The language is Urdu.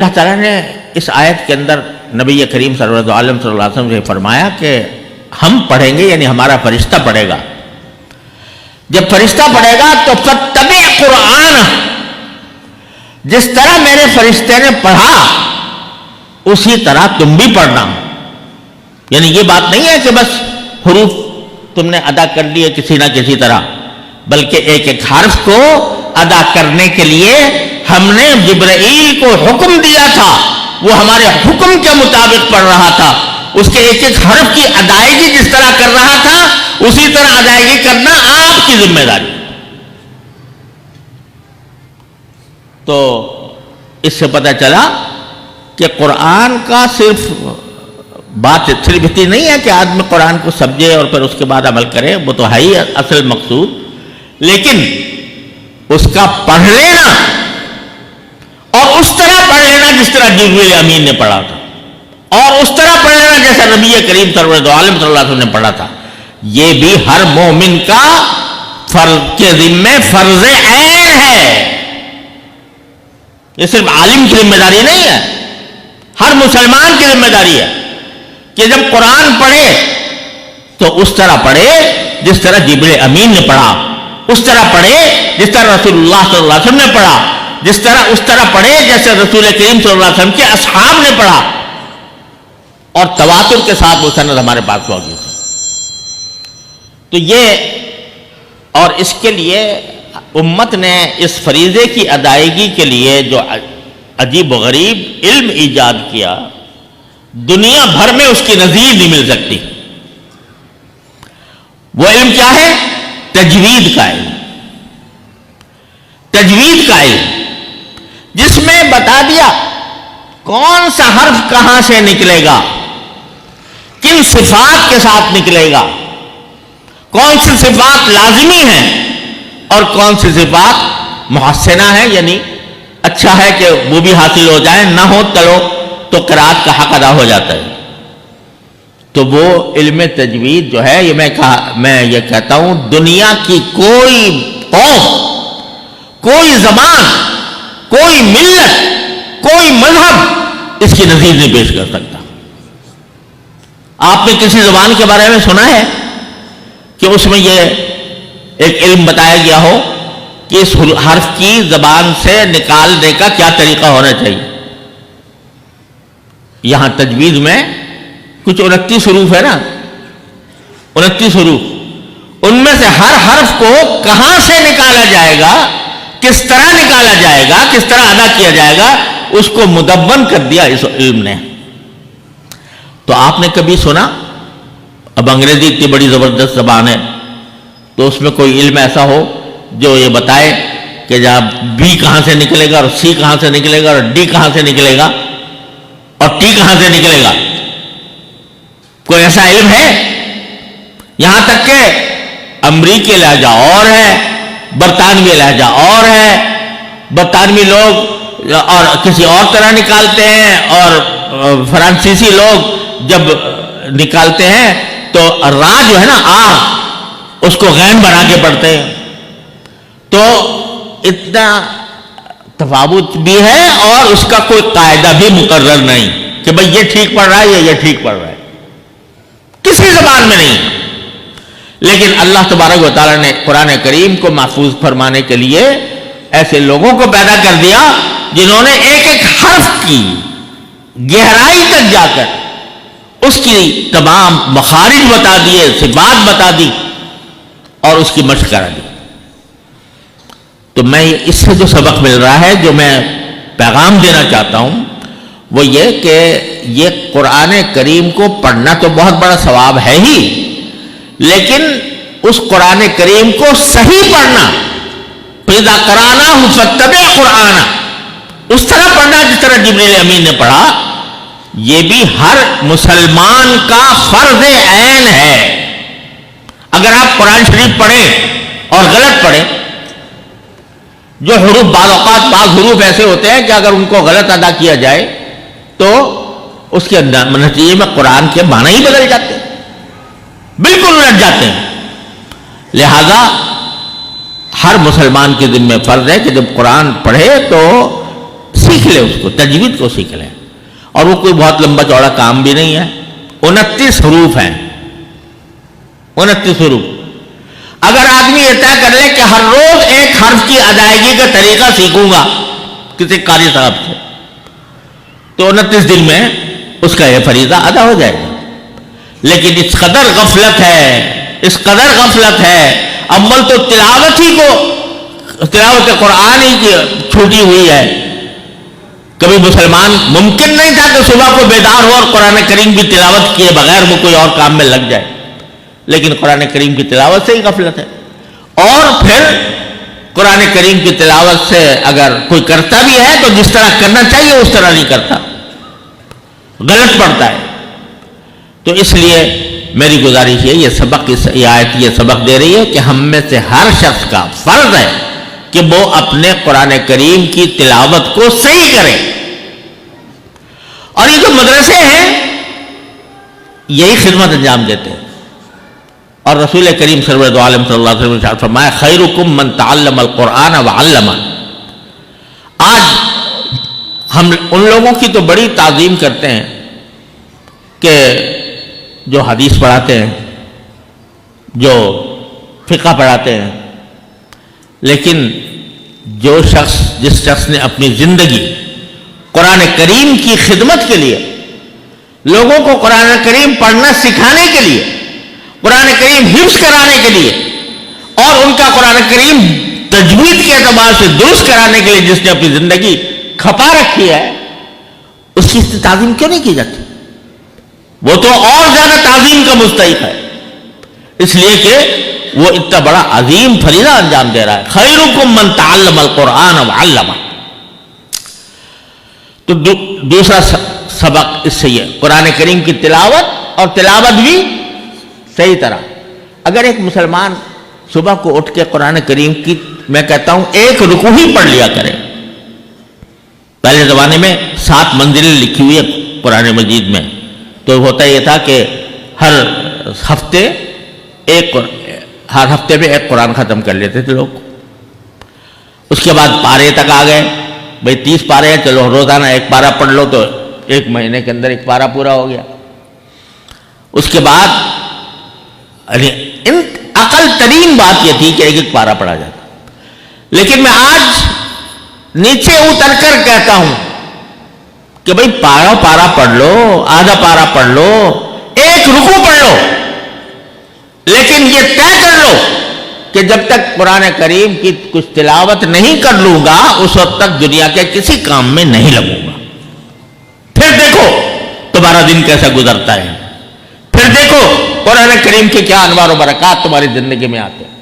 اللہ تعالیٰ نے اس آیت کے اندر نبی کریم صلی اللہ علیہ وسلم سے فرمایا کہ ہم پڑھیں گے، یعنی ہمارا فرشتہ پڑھے گا۔ جب فرشتہ پڑھے گا تو فَاتَّبِعْ قُرْآنَ، جس طرح میرے فرشتے نے پڑھا اسی طرح تم بھی پڑھنا۔ یعنی یہ بات نہیں ہے کہ بس حروف تم نے ادا کر لیے کسی نہ کسی طرح، بلکہ ایک ایک حرف کو ادا کرنے کے لیے ہم نے جبرائیل کو حکم دیا تھا، وہ ہمارے حکم کے مطابق پڑھ رہا تھا، اس کے ایک ایک حرف کی ادائیگی جس طرح کر رہا تھا اسی طرح ادائیگی کرنا آپ کی ذمہ داری۔ تو اس سے پتہ چلا کہ قرآن کا صرف بات صرف اتنی نہیں ہے کہ آدمی قرآن کو سمجھے اور پھر اس کے بعد عمل کرے، وہ تو ہے ہی اصل مقصود، لیکن اس کا پڑھ لینا اور اس طرح پڑھ لینا جس طرح جبریل امین نے پڑھا تھا، اور اس طرح پڑھ لینا جیسا نبی کریم صلی اللہ علیہ وسلم نے پڑھا تھا، یہ بھی ہر مومن کا فرض کے ذمہ فرض عین ہے۔ یہ صرف عالم کی ذمہ داری نہیں ہے، ہر مسلمان کی ذمہ داری ہے کہ جب قرآن پڑھے تو اس طرح پڑھے جس طرح جبریل امین نے پڑھا، اس طرح پڑھے جس طرح رسول اللہ صلی اللہ علیہ وسلم نے پڑھا، اس طرح پڑھے جیسے رسول کریم صلی اللہ علیہ وسلم کے اصحاب نے پڑھا، اور تواتر کے ساتھ وہ سند ہمارے پاس موجود ہے۔ تو یہ اور اس کے لیے امت نے اس فریضے کی ادائیگی کے لیے جو عجیب و غریب علم ایجاد کیا، دنیا بھر میں اس کی نظیر نہیں مل سکتی۔ وہ علم کیا ہے؟ تجوید کا علم۔ تجوید کا علم جس میں بتا دیا کون سا حرف کہاں سے نکلے گا، کن صفات کے ساتھ نکلے گا، کون سی صفات لازمی ہیں اور کون سی صفات محسنہ ہے، یعنی اچھا ہے کہ وہ بھی حاصل ہو جائے، نہ ہو چلو تو قرات کا حق ادا ہو جاتا ہے۔ تو وہ علم تجوید جو ہے، یہ میں یہ کہتا ہوں دنیا کی کوئی قوم، کوئی زبان، کوئی ملت، کوئی مذہب اس کی نظیر نہیں پیش کر سکتا۔ آپ نے کسی زبان کے بارے میں سنا ہے کہ اس میں یہ ایک علم بتایا گیا ہو کہ اس حرف کی زبان سے نکالنے کا کیا طریقہ ہونا چاہیے؟ یہاں تجوید میں کچھ 29 حروف ہے نا، 29 حروف، ان میں سے ہر حرف کو کہاں سے نکالا جائے گا، کس طرح نکالا جائے گا، کس طرح ادا کیا جائے گا، اس کو مدون کر دیا اس علم نے۔ تو آپ نے کبھی سنا، اب انگریزی اتنی بڑی زبردست زبان ہے تو اس میں کوئی علم ایسا ہو جو یہ بتائے کہ جب بی کہاں سے نکلے گا اور سی کہاں سے نکلے گا اور ڈی کہاں سے نکلے گا اور ٹی کہاں سے نکلے گا؟ کوئی ایسا علم ہے؟ یہاں تک کہ امریکی لہجہ اور ہے، برطانوی لہجہ اور ہے، برطانوی لوگ اور کسی اور طرح نکالتے ہیں، اور فرانسیسی لوگ جب نکالتے ہیں تو را جو ہے نا آ، اس کو غین بنا کے پڑھتے ہیں۔ تو اتنا تفاوت بھی ہے اور اس کا کوئی قاعدہ بھی مقرر نہیں کہ بھئی یہ ٹھیک پڑھ رہا ہے یا یہ ٹھیک پڑھ رہا ہے، کسی زبان میں نہیں۔ لیکن اللہ تبارک و تعالیٰ نے قرآن کریم کو محفوظ فرمانے کے لیے ایسے لوگوں کو پیدا کر دیا جنہوں نے ایک ایک حرف کی گہرائی تک جا کر اس کی تمام مخارج بتا دیے، صفات بتا دی اور اس کی مشق کرا دی۔ تو میں اس سے جو سبق مل رہا ہے، جو میں پیغام دینا چاہتا ہوں، وہ یہ کہ یہ قرآن کریم کو پڑھنا تو بہت بڑا ثواب ہے ہی، لیکن اس قرآن کریم کو صحیح پڑھنا، فَإِذَا قَرَأْنَاهُ فَاتَّبِعْ قُرْآنَهُ، اس طرح پڑھنا جس طرح جبریل امین نے پڑھا، یہ بھی ہر مسلمان کا فرض عین ہے۔ اگر آپ قرآن شریف پڑھیں اور غلط پڑھیں، جو حروف بعض اوقات بعض حروف ایسے ہوتے ہیں کہ اگر ان کو غلط ادا کیا جائے تو اس کے نتیجے میں قرآن کے معنی ہی بدل جاتے ہیں، بالکل الٹ جاتے ہیں۔ لہذا ہر مسلمان کے ذمہ فرض ہے کہ جب قرآن پڑھے تو سیکھ لے، اس کو تجوید کو سیکھ لے، اور وہ کوئی بہت لمبا چوڑا کام بھی نہیں ہے. 29 حروف ہیں، 29 حروف. اگر آدمی یہ طے کر لے کہ ہر روز ایک حرف کی ادائیگی کا طریقہ سیکھوں گا کسی قاری صاحب سے، تو 29 دن میں اس کا یہ فریضہ ادا ہو جائے گا. لیکن اس قدر غفلت ہے، اس قدر غفلت ہے. اول تو تلاوت قرآن ہی کی چھوٹی ہوئی ہے. کبھی مسلمان ممکن نہیں تھا کہ صبح کو بیدار ہو اور قرآن کریم کی تلاوت کیے بغیر وہ کوئی اور کام میں لگ جائے، لیکن قرآن کریم کی تلاوت سے ہی غفلت ہے. اور پھر قرآن کریم کی تلاوت سے اگر کوئی کرتا بھی ہے تو جس طرح کرنا چاہیے اس طرح نہیں کرتا، غلط پڑتا ہے. تو اس لیے میری گزارش یہ سبق، یہ آیت یہ سبق دے رہی ہے کہ ہم میں سے ہر شخص کا فرض ہے کہ وہ اپنے قرآن کریم کی تلاوت کو صحیح کرے. اور یہ جو مدرسے ہیں یہی خدمت انجام دیتے ہیں. اور رسول کریم سرور دو عالم صلی اللہ علیہ وسلم نے فرمایا خیرکم من تعلم القرآن وعلمہ. آج ہم ان لوگوں کی تو بڑی تعظیم کرتے ہیں کہ جو حدیث پڑھاتے ہیں، جو فقہ پڑھاتے ہیں، لیکن جس شخص نے اپنی زندگی قرآن کریم کی خدمت کے لیے، لوگوں کو قرآن کریم پڑھنا سکھانے کے لیے، قرآن کریم حفظ کرانے کے لیے، اور ان کا قرآن کریم تجوید کے اعتبار سے درست کرانے کے لیے جس نے اپنی زندگی کھپا رکھی ہے، اس کی تعظیم کیوں نہیں کی جاتی؟ وہ تو اور زیادہ تعظیم کا مستحق ہے، اس لیے کہ وہ اتنا بڑا عظیم فریضہ انجام دے رہا ہے. خیرکم من تعلم القرآن وعلمہ. تو دوسرا سبق اس سے یہ قرآن کریم کی تلاوت، اور تلاوت بھی صحیح طرح. اگر ایک مسلمان صبح کو اٹھ کے قرآن کریم کی، میں کہتا ہوں ایک رکوع ہی پڑھ لیا کرے. پہلے زمانے میں 7 منزلیں لکھی ہوئی ہے قرآن مجید میں، تو ہوتا یہ تھا کہ ہر ہفتے میں ایک قرآن ختم کر لیتے تھے لوگ. اس کے بعد پارے تک آ گئے، بھئی 30 پارے ہیں، چلو روزانہ ایک پارہ پڑھ لو تو ایک مہینے کے اندر ایک پارہ پورا ہو گیا. اس کے بعد عقل ترین بات یہ تھی کہ ایک پارہ پڑھا جاتا. لیکن میں آج نیچے اتر کر کہتا ہوں کہ بھئی پارہ پڑھ لو، آدھا پارہ پڑھ لو، ایک رکوع پڑھ لو، لیکن یہ طے کر لو کہ جب تک قرآن کریم کی کچھ تلاوت نہیں کر لوں گا اس وقت تک دنیا کے کسی کام میں نہیں لگوں گا. پھر دیکھو تمہارا دن کیسا گزرتا ہے، پھر دیکھو قرآن کریم کے کیا انوار و برکات تمہاری زندگی میں آتے ہیں.